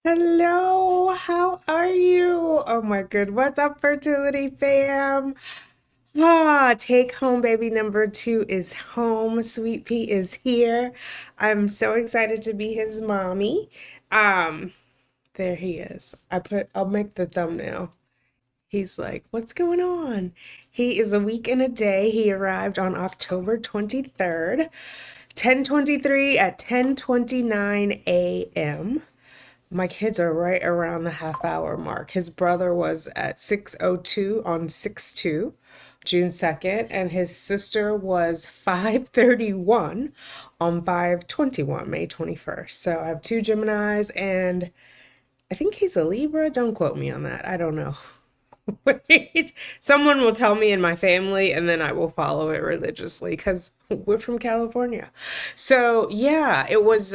Hello, how are you? Oh my good. What's up, fertility fam? Take home baby number two is home. Sweet Pea is here. I'm so excited to be his mommy. Um, there he is. I'll make the thumbnail. He's like, what's going on? He is a week and a day. He arrived on October 23rd, 10:23 at 10:29 a.m. My kids are right around the half hour mark. His brother was at 6:02 on 6/2, June 2nd, and his sister was 5:31 on 5/21, May 21st. So I have two Geminis, and I think he's a Libra. Don't quote me on that. I don't know. Wait, someone will tell me in my family, and then I will follow it religiously because we're from California. So yeah, it was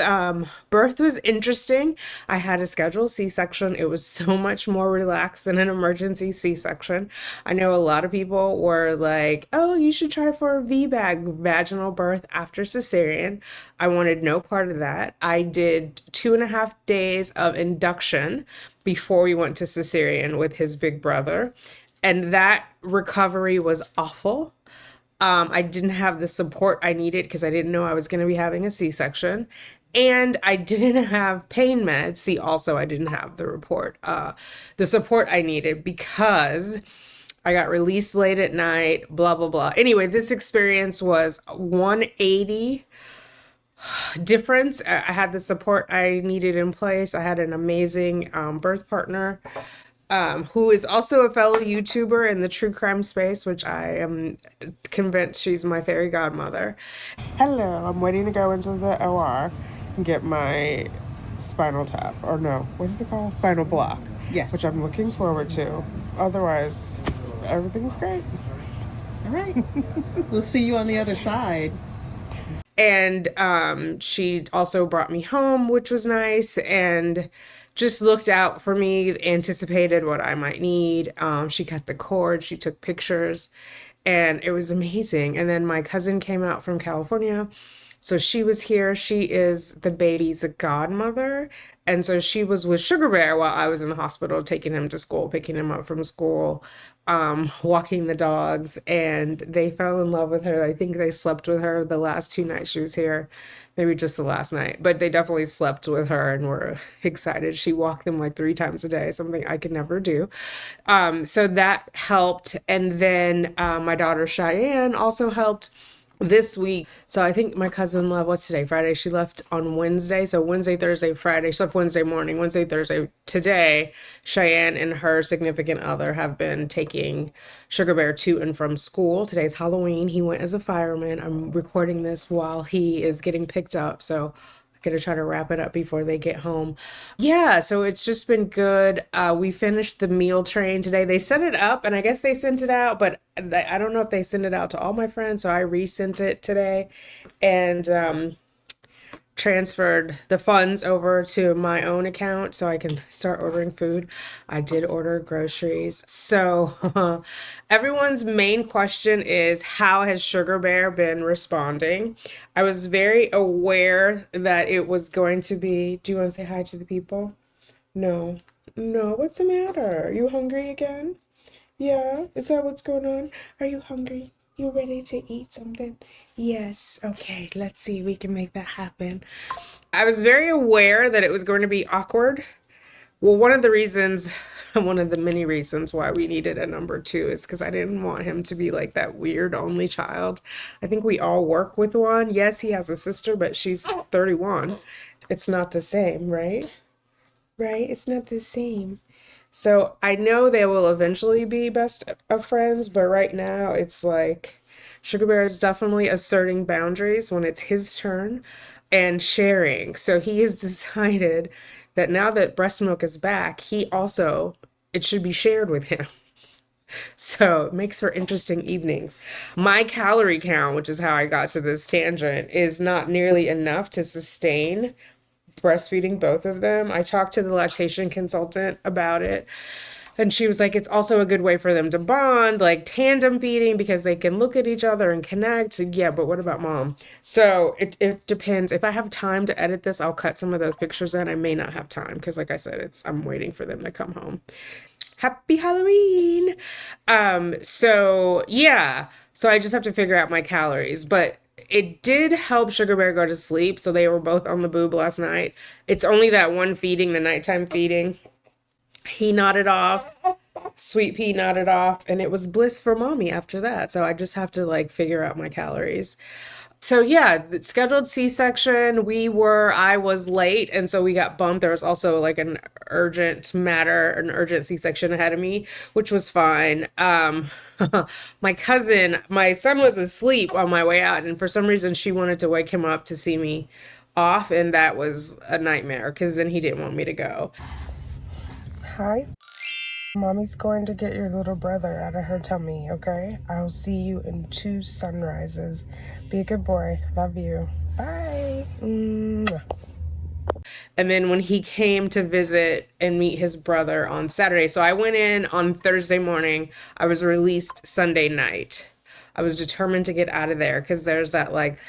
birth was interesting. I had a scheduled C-section. It was so much more relaxed than an emergency C-section. I know a lot of people were like, "Oh, you should try for a VBAC, vaginal birth after cesarean." I wanted no part of that. I did 2.5 days of induction before we went to cesarean with his big brother, and that recovery was awful. I didn't have the support I needed because I didn't know I was going to be having a C-section. And I didn't have pain meds. See, also, I didn't have the support I needed because I got released late at night, blah, blah, blah. Anyway, this experience was 180 difference. I had the support I needed in place. I had an amazing birth partner who is also a fellow YouTuber in the true crime space, which I am convinced she's my fairy godmother. Hello, I'm waiting to go into the OR and get my spinal tap, or no, what is it called? Spinal block. Yes. Which I'm looking forward to. Otherwise, everything's great. All right. We'll see you on the other side. And she also brought me home, which was nice, and just looked out for me, anticipated what I might need. She cut the cord, she took pictures, and it was amazing. And then my cousin came out from California. So she was here. She is the baby's godmother. And so she was with Sugar Bear while I was in the hospital, taking him to school, picking him up from school, walking the dogs, and they fell in love with her. I think they slept with her the last 2 nights she was here, maybe just the last night, but they definitely slept with her and were excited. She walked them like 3 times a day, something I could never do. So that helped. And then my daughter Cheyenne also helped this week. So I think my cousin left, what's today? Friday. She left on Wednesday. So Wednesday, Thursday, Friday. She left Wednesday morning, Wednesday, Thursday. Today, Cheyenne and her significant other have been taking Sugar Bear to and from school. Today's Halloween. He went as a fireman. I'm recording this while he is getting picked up. So gonna try to wrap it up before they get home. Yeah, so it's just been good. We finished the meal train today. They set it up and I guess they sent it out, but I don't know if they sent it out to all my friends, so I resent it today and transferred the funds over to my own account so I can start ordering food. I did order groceries. So everyone's main question is, how has Sugar Bear been responding? I was very aware that it was going to be, do you want to say hi to the people? No. No, what's the matter? Are you hungry again? Yeah, is that what's going on? Are you hungry? You ready to eat something? Yes. Okay, let's see. We can make that happen. I was very aware that it was going to be awkward. Well, one of the many reasons why we needed a number two is because I didn't want him to be like that weird only child. I think we all work with one. Yes, he has a sister, but she's 31. It's not the same, right? Right? It's not the same. So I know they will eventually be best of friends, but right now it's like Sugar Bear is definitely asserting boundaries when it's his turn and sharing. So he has decided that now that breast milk is back, it should be shared with him. So it makes for interesting evenings. My calorie count, which is how I got to this tangent, is not nearly enough to sustain breastfeeding both of them. I talked to the lactation consultant about it. And she was like, it's also a good way for them to bond, like tandem feeding, because they can look at each other and connect. Yeah, but what about mom? So it depends. If I have time to edit this, I'll cut some of those pictures in. I may not have time because, like I said, I'm waiting for them to come home. Happy Halloween. So yeah. So I just have to figure out my calories. But it did help Sugar Bear go to sleep. So they were both on the boob last night. It's only that one feeding, the nighttime feeding. He nodded off. Sweet Pea nodded off. And it was bliss for mommy after that. So I just have to like figure out my calories. So yeah, the scheduled C-section, I was late, and so we got bumped. There was also like an urgent C-section ahead of me, which was fine. My son was asleep on my way out, and for some reason she wanted to wake him up to see me off, and that was a nightmare because then he didn't want me to go. Hi. Mommy's going to get your little brother out of her tummy, okay? I'll see you in 2 sunrises. Be a good boy. Love you. Bye. Mwah. And then when he came to visit and meet his brother on Saturday, so I went in on Thursday morning. I was released Sunday night. I was determined to get out of there because there's that like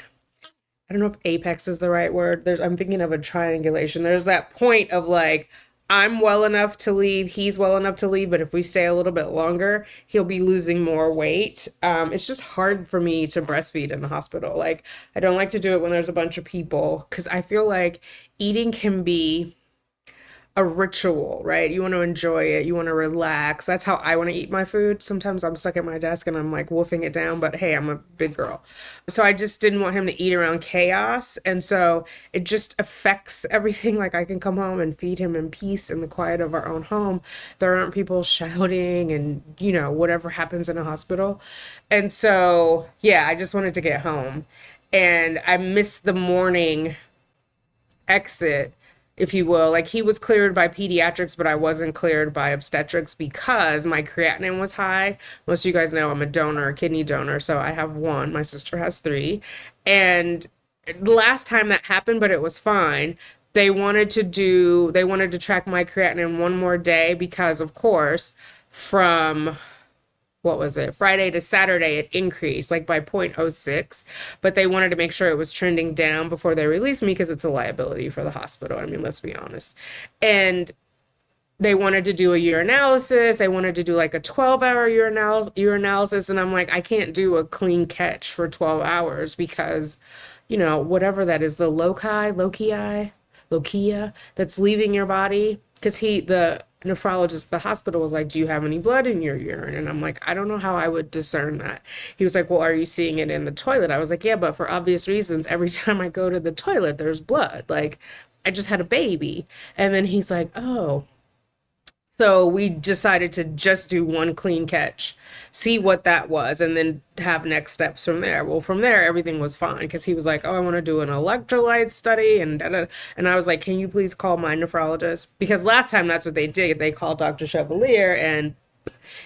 I don't know if apex is the right word. I'm thinking of a triangulation. There's that point of like, I'm well enough to leave, he's well enough to leave, but if we stay a little bit longer, he'll be losing more weight. It's just hard for me to breastfeed in the hospital. Like, I don't like to do it when there's a bunch of people because I feel like eating can be a ritual, right? You want to enjoy it, you want to relax. That's how I want to eat my food. Sometimes I'm stuck at my desk and I'm like wolfing it down, but hey, I'm a big girl. So I just didn't want him to eat around chaos. And so it just affects everything. Like I can come home and feed him in peace in the quiet of our own home. There aren't people shouting and, whatever happens in a hospital. And so, yeah, I just wanted to get home. And I missed the morning exit, if you will. Like he was cleared by pediatrics, but I wasn't cleared by obstetrics because my creatinine was high. Most of you guys know I'm a donor, a kidney donor. So I have one, my sister has three. And the last time that happened, but it was fine. They wanted to track my creatinine one more day because of course, from what was it, Friday to Saturday, it increased like by 0.06, but they wanted to make sure it was trending down before they released me because it's a liability for the hospital. I mean, let's be honest. And they wanted to do a urinalysis. They wanted to do like a 12-hour urinalysis. And I'm like, I can't do a clean catch for 12 hours because, whatever that is, the lochia that's leaving your body. Because the nephrologist, the hospital was like, do you have any blood in your urine? And I'm like, I don't know how I would discern that. He was like, well, are you seeing it in the toilet? I was like, yeah, but for obvious reasons, every time I go to the toilet, there's blood. Like, I just had a baby. And then he's like, oh. So we decided to just do one clean catch, see what that was, and then have next steps from there. Well, from there, everything was fine because he was like, oh, I want to do an electrolyte study. And da-da. And I was like, can you please call my nephrologist? Because last time that's what they did. They called Dr. Chevalier and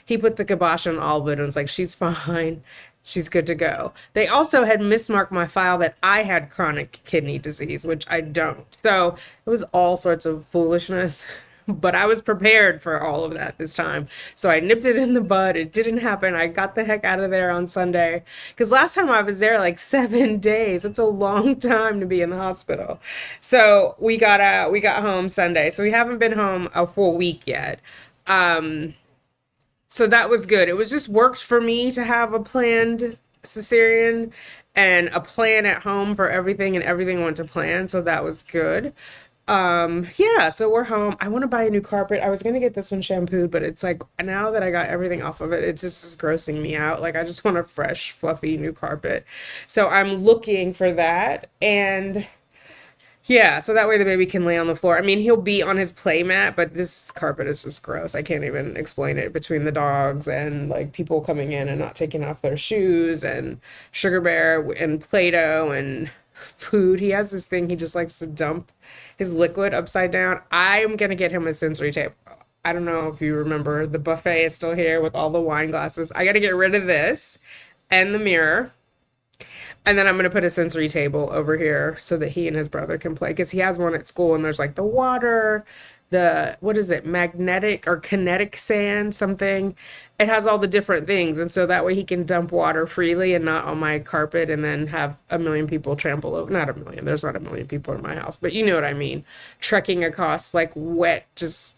he put the kibosh on all of it and was like, she's fine. She's good to go. They also had mismarked my file that I had chronic kidney disease, which I don't. So it was all sorts of foolishness. But I was prepared for all of that this time. So I nipped it in the bud. It didn't happen. I got the heck out of there on Sunday. Because last time I was there like 7 days. It's a long time to be in the hospital. So we got out, we got home Sunday. So we haven't been home a full week yet. So that was good. It was just worked for me to have a planned cesarean and a plan at home for everything, and everything went to plan. So that was good. Yeah, so we're home. I want to buy a new carpet. I was gonna get this one shampooed, but it's like now that I got everything off of it, it just is grossing me out. Like I just want a fresh, fluffy new carpet. So I'm looking for that. And yeah, so that way the baby can lay on the floor. I mean, he'll be on his play mat, but this carpet is just gross. I can't even explain it between the dogs and like people coming in and not taking off their shoes and Sugar Bear and Play-Doh and food. He has this thing he just likes to dump his liquid upside down. I'm gonna get him a sensory tape. I don't know if you remember, the buffet is still here with all the wine glasses. I gotta get rid of this and the mirror. And then I'm gonna put a sensory table over here so that he and his brother can play because he has one at school and there's like the water what is it, magnetic or kinetic sand, something. It has all the different things. And so that way he can dump water freely and not on my carpet and then have a million people trample over. Not a million, there's not a million people in my house, but you know what I mean. Trekking across like wet just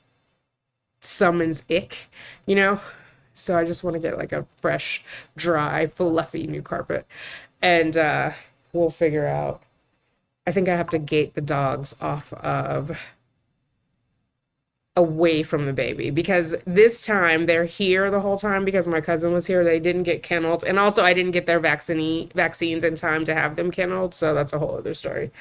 summons ick, you know? So I just want to get like a fresh, dry, fluffy new carpet. And we'll figure out. I think I have to gate the dogs off of away from the baby because this time they're here the whole time because my cousin was here. They didn't get kenneled. And also I didn't get their vaccines in time to have them kenneled. So that's a whole other story.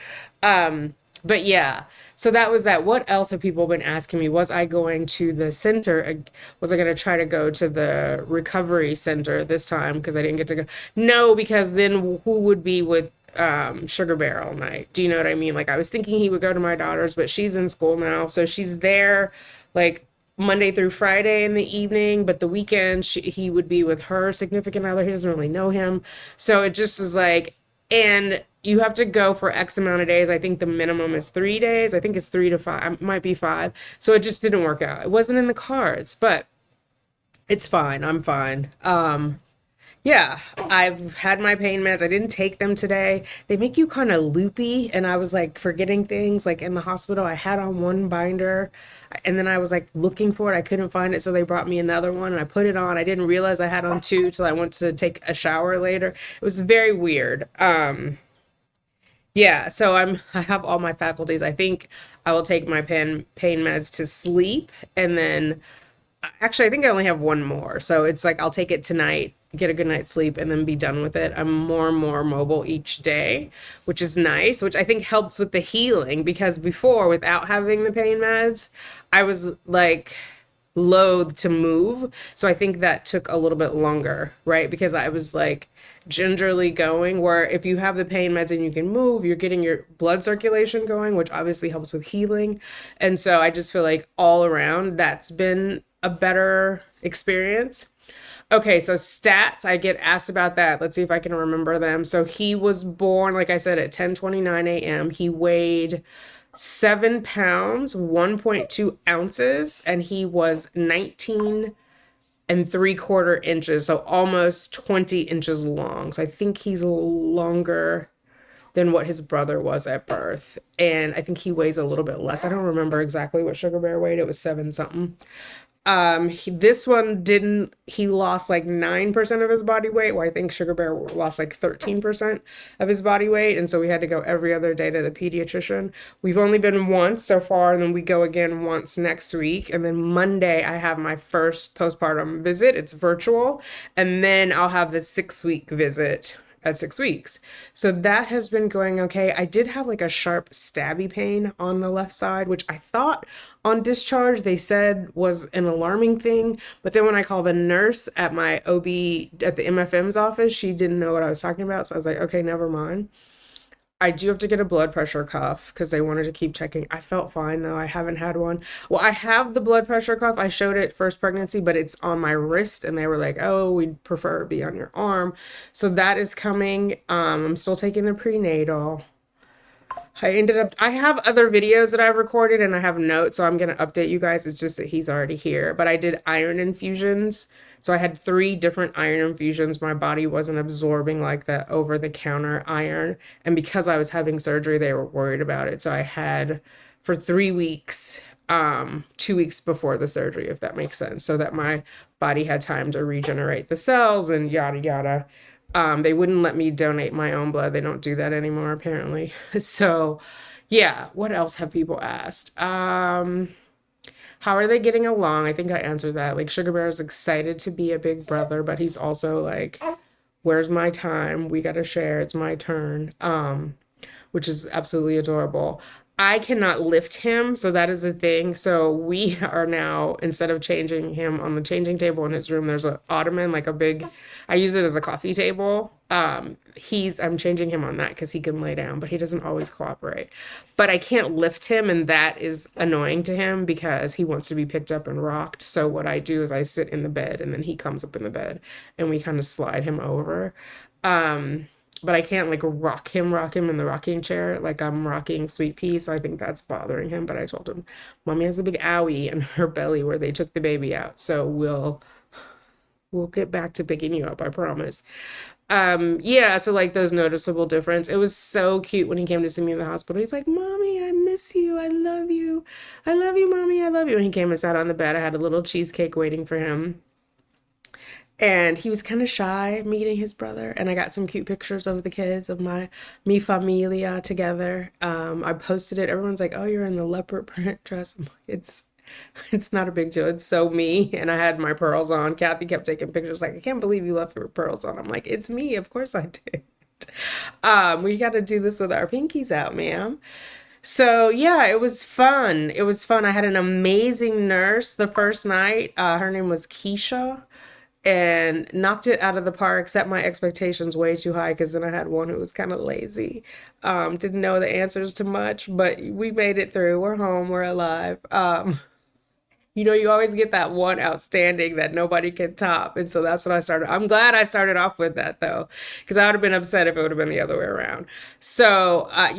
But yeah, so that was that. What else have people been asking me? Was I going to the center? Was I going to try to go to the recovery center this time because I didn't get to go? No, because then who would be with Sugar Bear all night? Do you know what I mean? Like I was thinking he would go to my daughter's, but she's in school now, so she's there like Monday through Friday in the evening, but the weekend he would be with her significant other. He doesn't really know him, so it just is like, and you have to go for X amount of days. I think the minimum is 3 days. I think it's 3 to 5. It might be 5. So it just didn't work out. It wasn't in the cards, but it's fine. I'm fine. Yeah, I've had my pain meds. I didn't take them today. They make you kind of loopy, and I was like forgetting things. Like in the hospital, I had on one binder, and then I was like looking for it. I couldn't find it, so they brought me another one, and I put it on. I didn't realize I had on two till I went to take a shower later. It was very weird. Yeah, so I have all my faculties. I think I will take my pain meds to sleep, and then actually I think I only have one more. So it's like I'll take it tonight, get a good night's sleep, and then be done with it. I'm more and more mobile each day, which is nice, which I think helps with the healing because before, without having the pain meds, I was like loath to move. So I think that took a little bit longer, right? Because I was like gingerly going, where if you have the pain meds and you can move, you're getting your blood circulation going, which obviously helps with healing. And so I just feel like all around that's been a better experience. Okay, so stats, I get asked about that. Let's see if I can remember them. So he was born, like I said, at 10:29 a.m. He weighed 7 pounds, 1.2 ounces, and he was 19 3/4 inches, so almost 20 inches long. So I think he's longer than what his brother was at birth. And I think he weighs a little bit less. I don't remember exactly what Sugar Bear weighed. It was seven something. This one didn't, he lost like 9% of his body weight, where I think Sugar Bear lost like 13% of his body weight. And so we had to go every other day to the pediatrician. We've only been once so far, and then we go again once next week. And then Monday, I have my first postpartum visit. It's virtual. And then I'll have the 6-week visit at 6 weeks. So that has been going okay. I did have like a sharp stabby pain on the left side, which I thought on discharge they said was an alarming thing. But then when I called the nurse at my OB at the MFM's office, she didn't know what I was talking about. So I was like, okay, never mind. I do have to get a blood pressure cuff because they wanted to keep checking. I felt fine though. I haven't had one. Well, I have the blood pressure cuff. I showed it first pregnancy, but it's on my wrist, and they were like, "Oh, we'd prefer it be on your arm." So that is coming. I'm still taking the prenatal. I have other videos that I've recorded and I have notes, so I'm going to update you guys. It's just that he's already here. But I did iron infusions. So I had 3 different iron infusions. My body wasn't absorbing like the over-the-counter iron. And because I was having surgery, they were worried about it. So I had for 3 weeks, 2 weeks before the surgery, if that makes sense, so that my body had time to regenerate the cells and yada yada. They wouldn't let me donate my own blood. They don't do that anymore, apparently. So, yeah. What else have people asked? How are they getting along? I think I answered that. Like, Sugar Bear is excited to be a big brother, but he's also like, where's my time? We gotta share. It's my turn. Which is absolutely adorable. I cannot lift him, so that is a thing. So we are now, instead of changing him on the changing table in his room, there's an ottoman, like a big, I use it as a coffee table. I'm changing him on that because he can lay down, but he doesn't always cooperate. But I can't lift him, and that is annoying to him because he wants to be picked up and rocked. So what I do is I sit in the bed, and then he comes up in the bed, and we kind of slide him over. But I can't like rock him in the rocking chair like I'm rocking Sweet Pea. So I think that's bothering him. But I told him, Mommy has a big owie in her belly where they took the baby out. So we'll get back to picking you up, I promise. Yeah, so like those noticeable difference. It was so cute when he came to see me in the hospital. He's like, Mommy, I miss you. I love you. I love you, Mommy. I love you. And he came and sat on the bed. I had a little cheesecake waiting for him. And he was kind of shy meeting his brother. And I got some cute pictures of the kids of my mi familia together. I posted it. Everyone's like, "Oh, you're in the leopard print dress." I'm like, it's not a big deal. It's so me. And I had my pearls on. Kathy kept taking pictures like, "I can't believe you left your pearls on." I'm like, "It's me. Of course I did." We got to do this with our pinkies out, ma'am. So yeah, it was fun. It was fun. I had an amazing nurse the first night. Her name was Keisha, and knocked it out of the park. Set my expectations way too high because then I had one who was kind of lazy. Didn't know the answers to much, but we made it through. We're home. We're alive. You always get that one outstanding that nobody can top. And so that's what I started. I'm glad I started off with that though, because I would have been upset if it would have been the other way around. So, I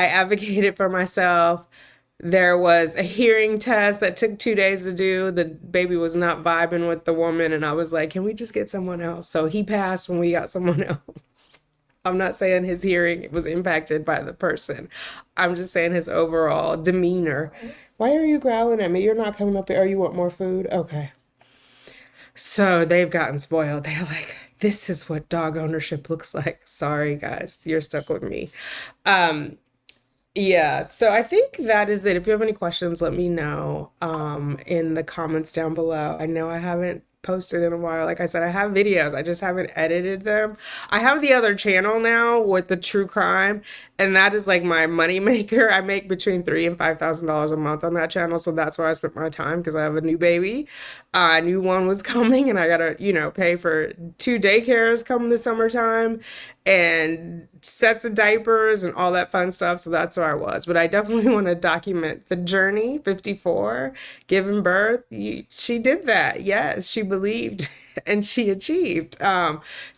advocated for myself. There was a hearing test that took 2 days to do. The baby was not vibing with the woman. And I was like, can we just get someone else? So he passed when we got someone else. I'm not saying his hearing was impacted by the person. I'm just saying his overall demeanor. Why are you growling at me? You're not coming up here. Oh, you want more food? Okay. So they've gotten spoiled. They're like, this is what dog ownership looks like. Sorry, guys. You're stuck with me. Um, yeah, so I think that is it. If you have any questions, let me know in the comments down below. I know I haven't posted in a while. Like I said, I have videos. I just haven't edited them. I have the other channel now with the true crime, and that is like my money maker. I make between $3,000 and $5,000 a month on that channel, so that's where I spent my time because I have a new baby. A new one was coming, and I gotta, pay for two daycares come the summertime and sets of diapers and all that fun stuff. So that's where I was. But I definitely want to document the journey. 54, giving birth. She did that. Yes, she believed and she achieved. So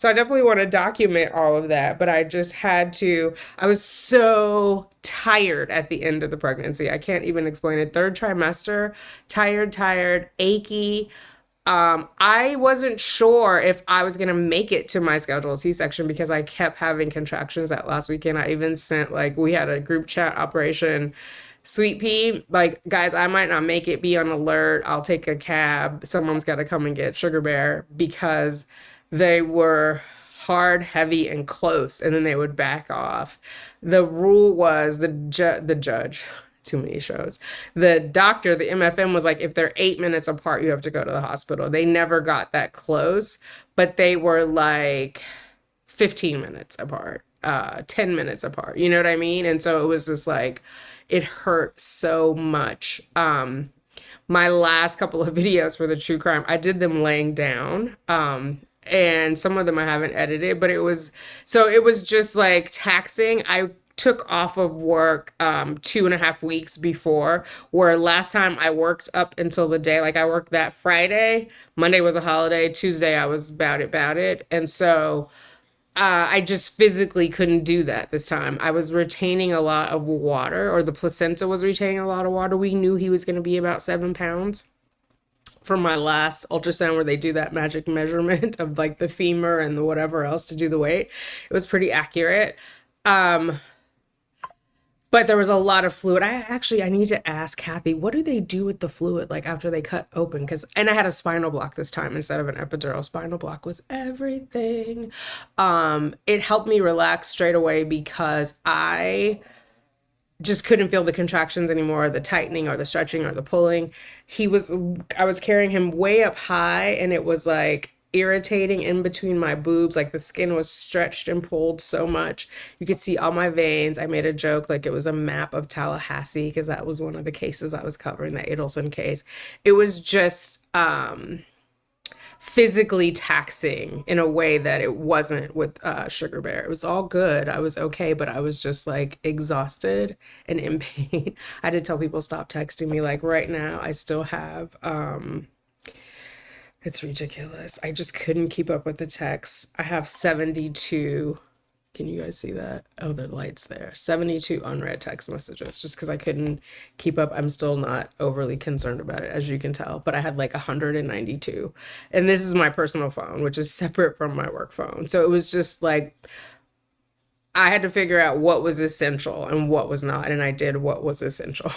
I definitely want to document all of that. But I just had to, I was so tired at the end of the pregnancy. I can't even explain it. Third trimester, tired, achy. I wasn't sure if I was gonna make it to my scheduled C-section because I kept having contractions that last weekend. I even sent like we had a group chat operation. Sweet Pea, like guys, I might not make it. Be on alert. I'll take a cab. Someone's got to come and get Sugar Bear because they were hard, heavy, and close, and then they would back off. The rule was the judge. Too many shows. The doctor, the MFM was like, if they're 8 minutes apart, you have to go to the hospital. They never got that close, but they were like 15 minutes apart, 10 minutes apart. You know what I mean? And so it was just like, it hurt so much. My last couple of videos for the true crime, I did them laying down. And some of them I haven't edited, but it was just like taxing. I took off of work 2.5 weeks before, where last time I worked up until the day, like I worked that Friday, Monday was a holiday, Tuesday I was about it. And so I just physically couldn't do that this time. I was retaining a lot of water, or the placenta was retaining a lot of water. We knew he was going to be about 7 pounds from my last ultrasound where they do that magic measurement of like the femur and the whatever else to do the weight. It was pretty accurate. Um, but there was a lot of fluid. I need to ask Kathy, what do they do with the fluid like after they cut open? And I had a spinal block this time instead of an epidural. Spinal block was everything. It helped me relax straight away because I just couldn't feel the contractions anymore, the tightening or the stretching or the pulling. I was carrying him way up high, and it was like irritating in between my boobs. Like the skin was stretched and pulled so much. You could see all my veins. I made a joke like it was a map of Tallahassee because that was one of the cases I was covering, the Adelson case. It was just physically taxing in a way that it wasn't with Sugar Bear. It was all good. I was okay, but I was just like exhausted and in pain. I had to tell people stop texting me. Like right now, I still have it's ridiculous. I just couldn't keep up with the texts. I have 72 Can you guys see that? Oh, the light's there. 72 unread text messages just because I couldn't keep up. I'm still not overly concerned about it, as you can tell, but I had like 192. And this is my personal phone, which is separate from my work phone. So it was just like I had to figure out what was essential and what was not, and I did what was essential.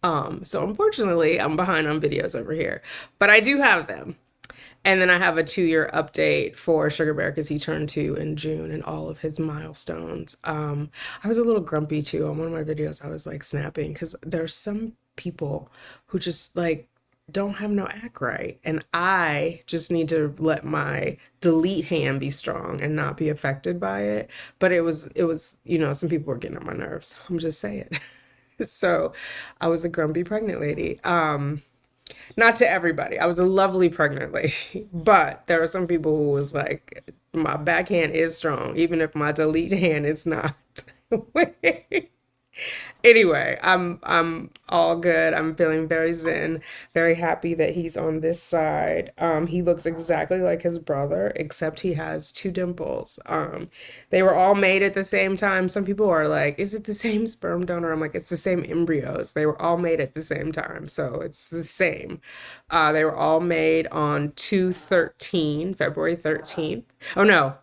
So unfortunately, I'm behind on videos over here, but I do have them. And then I have a 2-year update for Sugar Bear because he turned 2 in June and all of his milestones. I was a little grumpy too on one of my videos. I was like snapping because there's some people who just like don't have no act right. And I just need to let my delete hand be strong and not be affected by it. But it was, some people were getting on my nerves. I'm just saying. So I was a grumpy pregnant lady. Not to everybody. I was a lovely pregnant lady, but there are some people who was like, my backhand is strong, even if my delete hand is not. Anyway, I'm all good. I'm feeling very zen, very happy that he's on this side. He looks exactly like his brother, except he has 2 dimples. They were all made at the same time. Some people are like, is it the same sperm donor? I'm like, it's the same embryos. They were all made at the same time, so it's the same. They were all made on 2/13, February 13th. Oh no,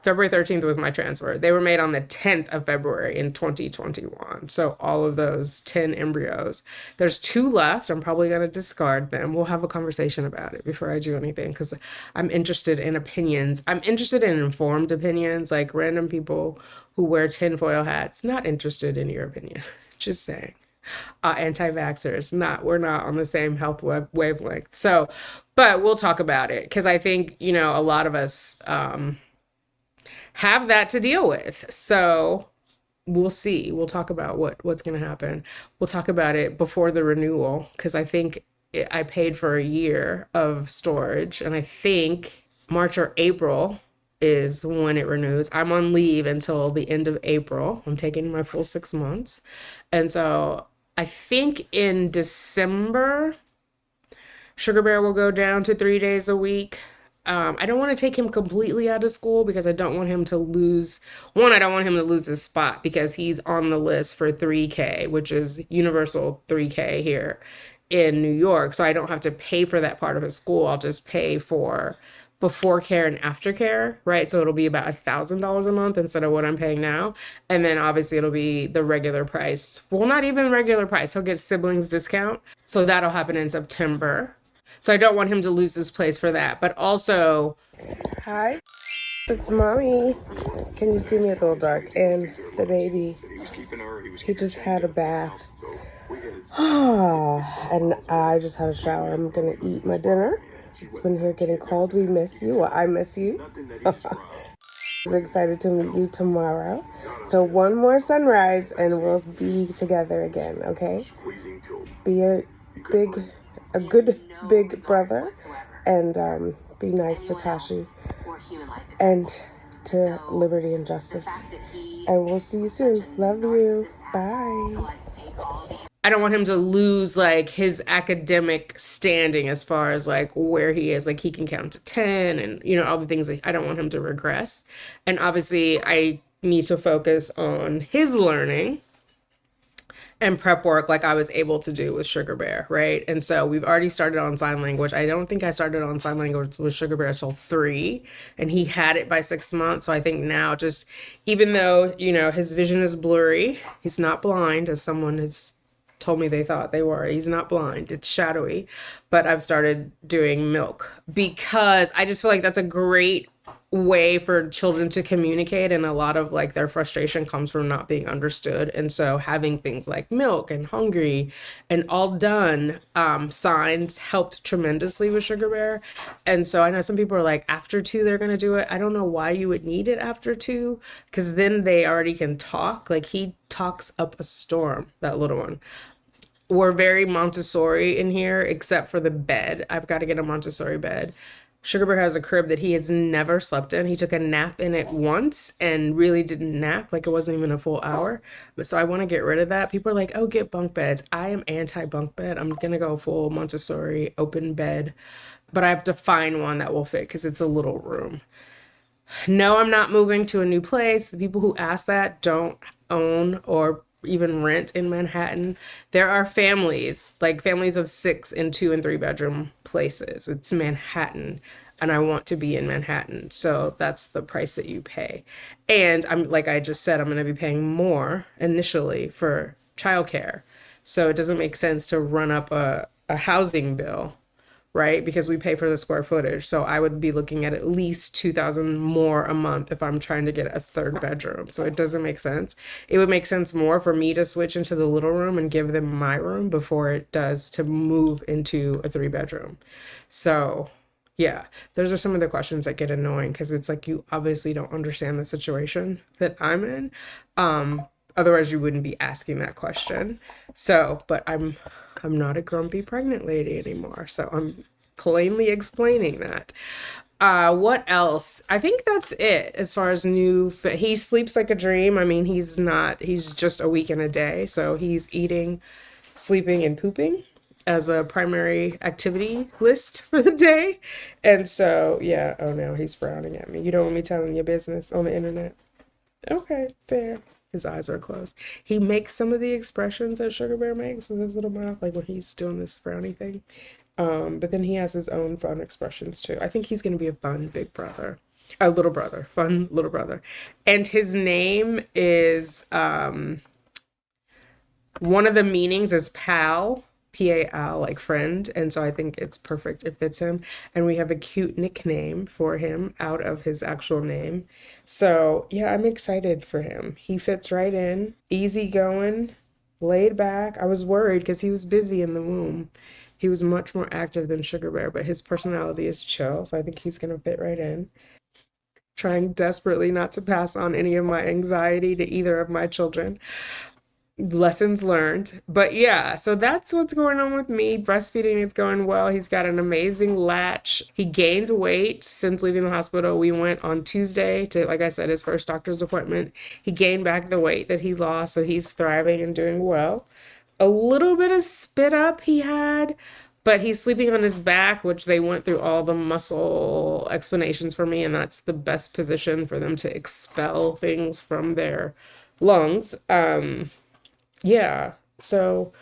February 13th was my transfer. They were made on the 10th of February in 2021. So all of those 10 embryos. There's 2 left. I'm probably going to discard them. We'll have a conversation about it before I do anything because I'm interested in opinions. I'm interested in informed opinions, like random people who wear tinfoil hats. Not interested in your opinion. Just saying. Anti-vaxxers, we're not on the same health wavelength. So, but we'll talk about it because I think, a lot of us, have that to deal with. So we'll see. We'll talk about what's going to happen. We'll talk about it before the renewal because I think I paid for a year of storage, and I think March or April is when it renews. I'm on leave until the end of April. I'm taking my full 6 months. And so I think in December, Sugar Bear will go down to 3 days a week. I don't want to take him completely out of school because I don't want him to lose. One, I don't want him to lose his spot because he's on the list for 3K, which is universal 3K here in New York. So I don't have to pay for that part of his school. I'll just pay for before care and after care, right? So it'll be about $1,000 a month instead of what I'm paying now. And then obviously it'll be the regular price. Well, not even regular price. He'll get siblings discount. So that'll happen in September. So I don't want him to lose his place for that. But also, hi, it's mommy. Can you see me? It's a little dark. And the baby, he just had a bath. And I just had a shower. I'm going to eat my dinner. It's been here getting cold. We miss you. Well, I miss you. I was excited to meet you tomorrow. So one more sunrise and we'll be together again, okay? Be a good big brother and be nice to Tashi and to Liberty and Justice. And we'll see you soon. Love you. Bye. I don't want him to lose like his academic standing as far as like where he is. Like he can count to 10 and all the things that I don't want him to regress. And obviously I need to focus on his learning and prep work like I was able to do with Sugar Bear, right? And so we've already started on sign language. I don't think I started on sign language with Sugar Bear until 3, and he had it by 6 months. So I think now just, even though, his vision is blurry, he's not blind, as someone has told me they thought they were. He's not blind. It's shadowy. But I've started doing milk because I just feel like that's a great way for children to communicate, and a lot of like their frustration comes from not being understood. And so having things like milk and hungry and all done signs helped tremendously with Sugar Bear. And so I know some people are like, after 2 they're gonna do it. I don't know why you would need it after 2 because then they already can talk. Like he talks up a storm, that little one. We're very Montessori in here except for the bed. I've got to get a Montessori bed. Sugar Bear has a crib that he has never slept in. He took a nap in it once and really didn't nap, like it wasn't even a full hour. But so I want to get rid of that. People are like, oh, get bunk beds. I am anti-bunk bed. I'm going to go full Montessori open bed. But I have to find one that will fit because it's a little room. No, I'm not moving to a new place. The people who ask that don't own or even rent in Manhattan. There are families, like families of 6 and 2 and 3 bedroom places. It's Manhattan, and I want to be in Manhattan. So that's the price that you pay. And I'm like I just said, I'm going to be paying more initially for childcare. So it doesn't make sense to run up a housing bill, right? Because we pay for the square footage. So I would be looking at least 2,000 more a month if I'm trying to get a third bedroom. So it doesn't make sense. It would make sense more for me to switch into the little room and give them my room before it does to move into a 3 bedroom. So yeah, those are some of the questions that get annoying because it's like you obviously don't understand the situation that I'm in. Otherwise you wouldn't be asking that question. So, but I'm not a grumpy pregnant lady anymore. So I'm plainly explaining that. What else? I think that's it as far as he sleeps like a dream. I mean, he's just a week and a day. So he's eating, sleeping, and pooping as a primary activity list for the day. And so, yeah, oh no, he's frowning at me. You don't want me telling your business on the internet. Okay, fair. His eyes are closed. He makes some of the expressions that Sugar Bear makes with his little mouth, like when he's doing this frowny thing. But then he has his own fun expressions too. I think he's gonna be a fun big brother. A little brother, fun little brother. And his name is one of the meanings is pal, Pal, like friend. And so I think it's perfect. It fits him. And we have a cute nickname for him out of his actual name. So yeah, I'm excited for him. He fits right in, easy going, laid back. I was worried because he was busy in the womb. He was much more active than Sugar Bear, but his personality is chill. So I think he's going to fit right in. Trying desperately not to pass on any of my anxiety to either of my children. Lessons learned. But yeah, so that's what's going on with me. Breastfeeding is going well. He's got an amazing latch. He gained weight since leaving the hospital. We went on Tuesday to, like I said, his first doctor's appointment. He gained back the weight that he lost, so he's thriving and doing well. A little bit of spit up he had, but he's sleeping on his back, which they went through all the muscle explanations for me, and that's the best position for them to expel things from their lungs. Yeah, so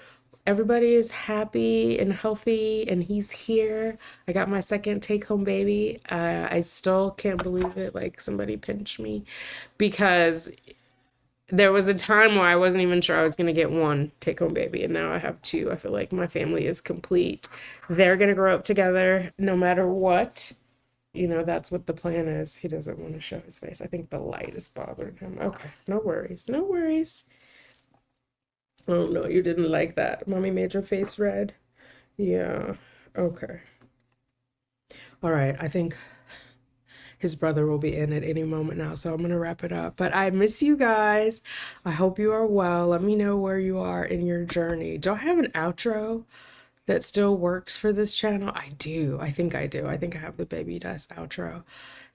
everybody is happy and healthy, and he's here. I got my second take home baby. I still can't believe it. Like somebody pinched me because there was a time where I wasn't even sure I was going to get one take home baby, and now I have two. I feel like my family is complete. They're going to grow up together no matter what. You know, that's what the plan is. He doesn't want to show his face. I think the light is bothering him. Okay, no worries. No worries. Oh no, you didn't like that. Mommy made your face red. Yeah. Okay. All right. I think his brother will be in at any moment now, so I'm gonna wrap it up. But I miss you guys. I hope you are well. Let me know where you are in your journey. Do I have an outro that still works for this channel? I do. I think I do. I think I have the baby dust outro.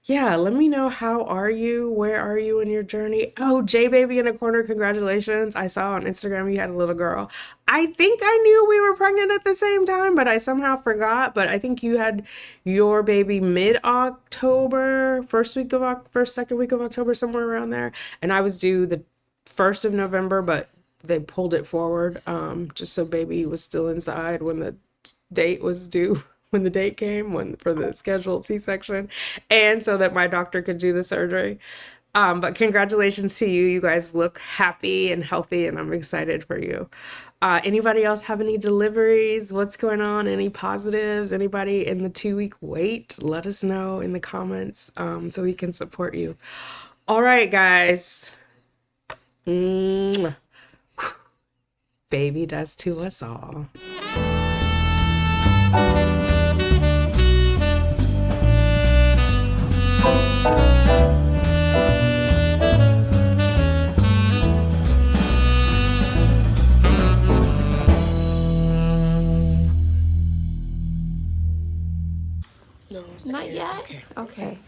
Yeah, let me know, how are you? Where are you in your journey? Oh, J Baby in a corner, congratulations. I saw on Instagram you had a little girl. I think I knew we were pregnant at the same time, but I somehow forgot. But I think you had your baby mid-October, first, second week of October, somewhere around there. And I was due the 1st of November, but they pulled it forward, just so baby was still inside when the date was due. When the date came, for the scheduled C-section, and so that my doctor could do the surgery. But congratulations to you. You guys look happy and healthy, and I'm excited for you. Anybody else have any deliveries? What's going on? Any positives? Anybody in the 2-week wait? Let us know in the comments, so we can support you. All right, guys. Baby does to us all. No, I'm Not scared. yet? Okay. Okay.